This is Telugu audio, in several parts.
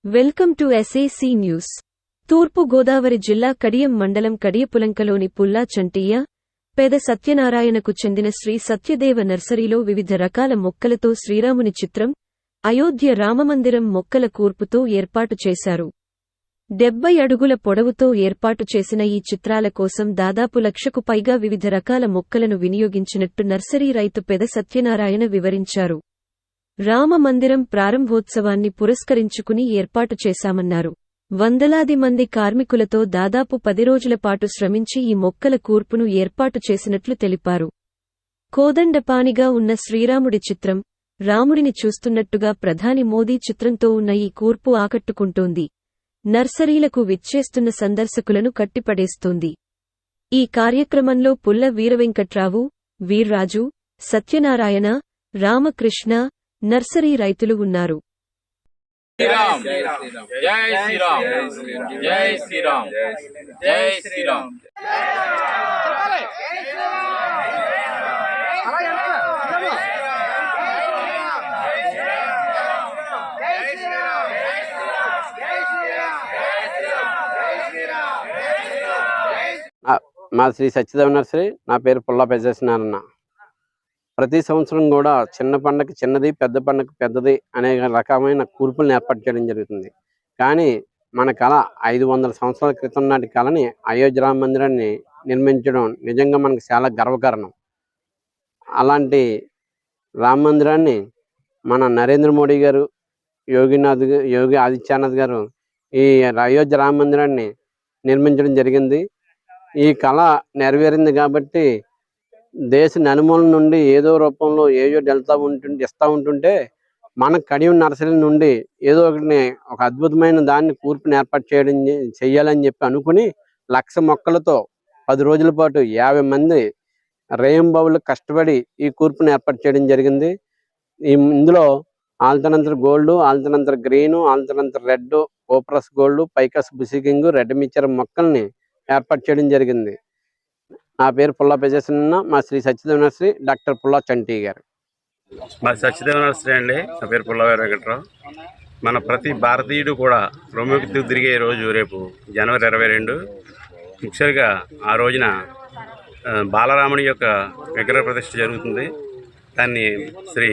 Welcome to SAC news. తూర్పు గోదావరి జిల్లా కడియం మండలం కడియపులంకలోని పుల్లా చంటియ్య, పెద సత్యనారాయణకు చెందిన శ్రీ సత్యదేవ నర్సరీలో వివిధ రకాల మొక్కలతో శ్రీరాముని చిత్రం, అయోధ్య రామమందిరం మొక్కల కూర్పుతో ఏర్పాటు చేశారు. 70 అడుగుల పొడవుతో ఏర్పాటు చేసిన ఈ చిత్రాల కోసం దాదాపు 1,00,000కు పైగా వివిధ రకాల మొక్కలను వినియోగించినట్టు నర్సరీ రైతు పెద సత్యనారాయణ వివరించారు. రామ మందిరం ప్రారంభోత్సవాన్ని పురస్కరించుకుని ఏర్పాటు చేశామన్నారు. వందలాది మంది కార్మికులతో దాదాపు 10 రోజుల పాటు శ్రమించి ఈ మొక్కల కూర్పును ఏర్పాటు చేసినట్లు తెలిపారు. కోదండపాణిగా ఉన్న శ్రీరాముడి చిత్రం, రాముడిని చూస్తున్నట్టుగా ప్రధాని మోదీ చిత్రంతో ఉన్న ఈ కూర్పు ఆకట్టుకుంటోంది. నర్సరీలకు విచ్చేస్తున్న సందర్శకులను కట్టిపడేస్తోంది. ఈ కార్యక్రమంలో పుల్ల వీరవెంకట్రావు, వీర్రాజు, సత్యనారాయణ, రామకృష్ణ, నర్సరీ రైతులు ఉన్నారు. మా శ్రీ సత్యదేవ నర్సరీ. నా పేరు పుల్లా పెజేసినారన్న. ప్రతి సంవత్సరం కూడా చిన్న పండగకి చిన్నది, పెద్ద పండగకి పెద్దది అనే రకమైన కూర్పులను ఏర్పాటు చేయడం జరుగుతుంది. కానీ మన కళ 500 సంవత్సరాల క్రితం నాటి కళని అయోధ్య రామ మందిరాన్ని నిర్మించడం నిజంగా మనకు చాలా గర్వకారణం. అలాంటి రామ మందిరాన్ని మన నరేంద్ర మోడీ గారు, యోగి ఆదిత్యనాథ్ గారు ఈ అయోధ్య రామ మందిరాన్ని నిర్మించడం జరిగింది. ఈ కళ నెరవేరింది కాబట్టి దేశ నలుమూల నుండి ఏదో రూపంలో ఏదో ఇస్తూ ఉంటుంటే మన కడియం నర్సరీ నుండి ఏదో ఒక అద్భుతమైన దాన్ని కూర్పుని ఏర్పాటు చేయాలని చెప్పి అనుకుని 1,00,000 మొక్కలతో 10 రోజుల పాటు 50 మంది రేయింబౌలు కష్టపడి ఈ కూర్పుని ఏర్పాటు చేయడం జరిగింది. ఇందులో alternanthera gold, alternanthera green, alternanthera red, కోప్రస్ గోల్డ్, పైకస్ బుసికింగ్, రెడ్ మిక్చర్ మొక్కల్ని ఏర్పాటు చేయడం జరిగింది. నా పేరు పుల్లా పెజేసిన, మా శ్రీ సత్యదేవ నర్సరీ, డాక్టర్ పుల్లా చంటి గారు. మా సత్యదేవ నర్సరీ అండి. నా పేరు పుల్లా వెంకట్రావు. మన ప్రతి భారతీయుడు కూడా రొమ్మెక్కి తిరిగే రోజు రేపు జనవరి 22. ముఖ్యంగా ఆ రోజున బాలరాముని యొక్క విగ్రహ ప్రతిష్ఠ జరుగుతుంది. దాన్ని శ్రీ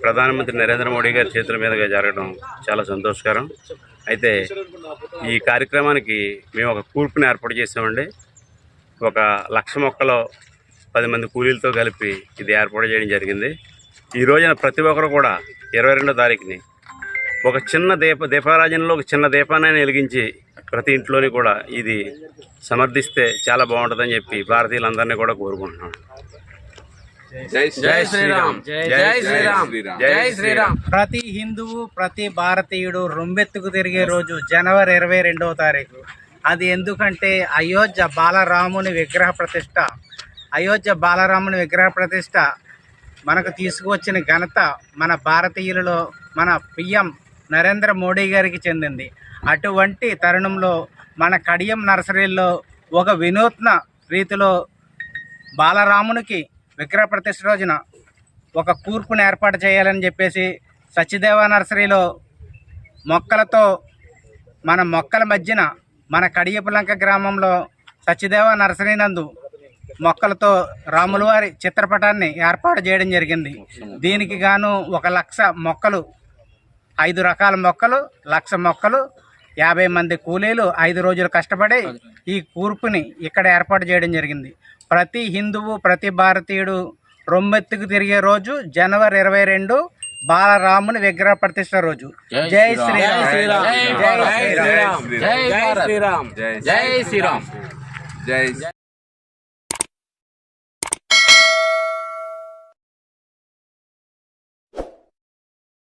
ప్రధానమంత్రి నరేంద్ర మోడీ గారి చేతుల మీదుగా జరగడం చాలా సంతోషకరం. అయితే ఈ కార్యక్రమానికి మేము ఒక కూర్పుని ఏర్పాటు చేసామండి. ఒక 1,00,000 మొక్కలో 10 మంది కూలీలతో కలిపి ఇది ఏర్పాటు చేయడం జరిగింది. ఈ రోజున ప్రతి ఒక్కరు కూడా 22వ తారీఖుని ఒక చిన్న దీపారాజనలో ఒక చిన్న దీపాన్ని వెలిగించి ప్రతి ఇంట్లోని కూడా ఇది సమర్థిస్తే చాలా బాగుంటుందని చెప్పి భారతీయులందరినీ కూడా కోరుకుంటున్నాం. జై శ్రీరామ్, జై శ్రీరామ్, జై శ్రీరామ్. ప్రతి హిందువు, ప్రతి భారతీయుడు రొంబెత్తుకు తిరిగే రోజు జనవరి 22వ తారీఖు. అది ఎందుకంటే అయోధ్య బాలరాముని విగ్రహ ప్రతిష్ట. అయోధ్య బాలరాముని విగ్రహ ప్రతిష్ట మనకు తీసుకువచ్చిన ఘనత మన భారతీయులలో మన పిఎం నరేంద్ర మోడీ గారికి చెందింది. అటువంటి తరుణంలో మన కడియం నర్సరీలో ఒక వినూత్న రీతిలో బాలరామునికి విగ్రహ ప్రతిష్ఠ రోజున ఒక కూర్పును ఏర్పాటు చేయాలని చెప్పేసి సత్యదేవ నర్సరీలో మొక్కలతో మన మొక్కల మధ్యన మన కడియపులంక గ్రామంలో సత్యదేవ నర్సరీ నందు మొక్కలతో రాములవారి చిత్రపటాన్ని ఏర్పాటు చేయడం జరిగింది. దీనికి గాను 1,00,000 మొక్కలు, 5 రకాల మొక్కలు, 1,00,000 మొక్కలు, 50 మంది కూలీలు 5 రోజులు కష్టపడి ఈ కూర్పుని ఇక్కడ ఏర్పాటు చేయడం జరిగింది. ప్రతి హిందువు, ప్రతి భారతీయుడు రొమ్మెత్తుకు తిరిగే రోజు జనవరి 22 బాలరాముని విగ్రహ ప్రతిష్ఠ రోజు. జై శ్రీరామ్, జై శ్రీరామ్, జై శ్రీరామ్, జై శ్రీరామ్, జై